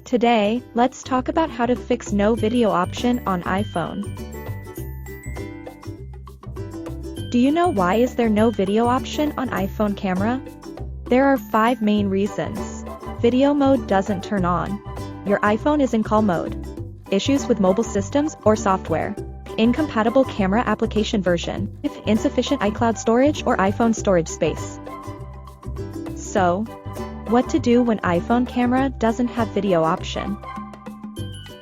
Today, let's talk about how to fix no video option on iPhone. Do you know why is there no video option on iPhone camera? There are 5 main reasons. Video mode doesn't turn on. Your iPhone is in call mode. Issues with mobile systems or software. Incompatible camera application version. Insufficient iCloud storage or iPhone storage space. So, what to do when iPhone camera doesn't have video option?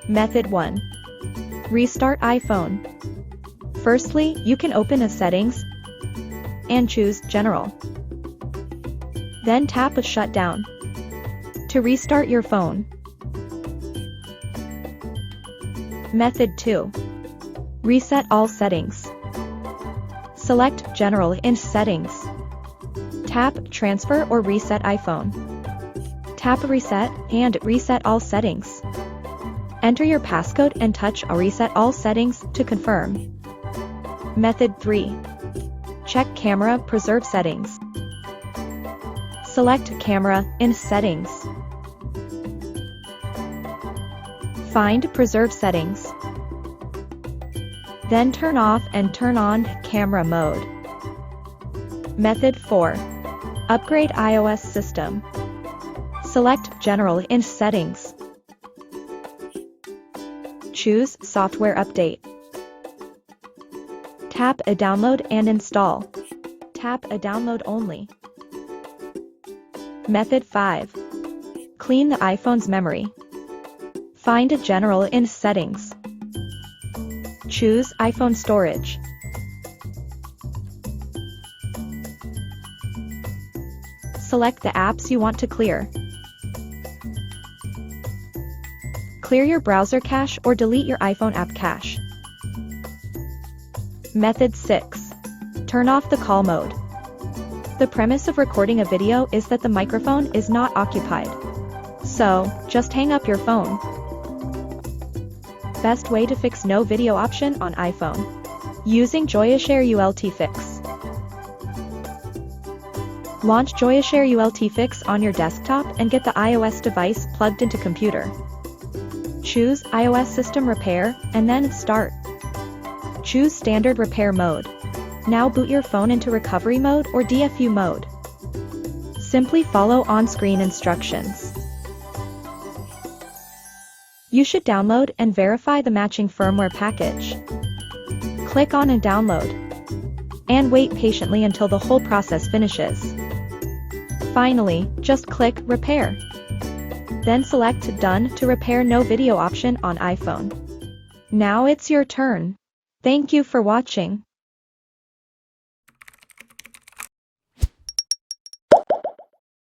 Method 1. Restart iPhone. Firstly, you can open a settings and choose General. Then tap a shutdown to restart your phone. Method 2. Reset all settings. Select General in Settings. Tap Transfer or Reset iPhone. Tap Reset and reset all settings. Enter your passcode and touch Reset all settings to confirm. Method 3. Check Camera Preserve Settings. Select Camera in Settings. Find Preserve Settings. Then turn off and turn on camera mode. Method 4. Upgrade iOS system. Select General in Settings. Choose Software Update. Tap a Download and install. Tap a Download only. Method 5. Clean the iPhone's memory. Find a General in Settings. Choose iPhone Storage. Select the apps you want to clear. Clear your browser cache or delete your iPhone app cache. Method 6. Turn off the call mode. The premise of recording a video is that the microphone is not occupied. So, just hang up your phone. Best way to fix no video option on iPhone. Using Joyoshare UltFix. Launch Joyoshare UltFix on your desktop and get the iOS device plugged into computer. Choose iOS System Repair and then Start. Choose Standard Repair Mode. Now boot your phone into Recovery Mode or DFU mode. Simply follow on-screen instructions. You should download and verify the matching firmware package. Click on and download. And wait patiently until the whole process finishes. Finally, just click Repair. Then select Done to repair no video option on iPhone. Now it's your turn. Thank you for watching.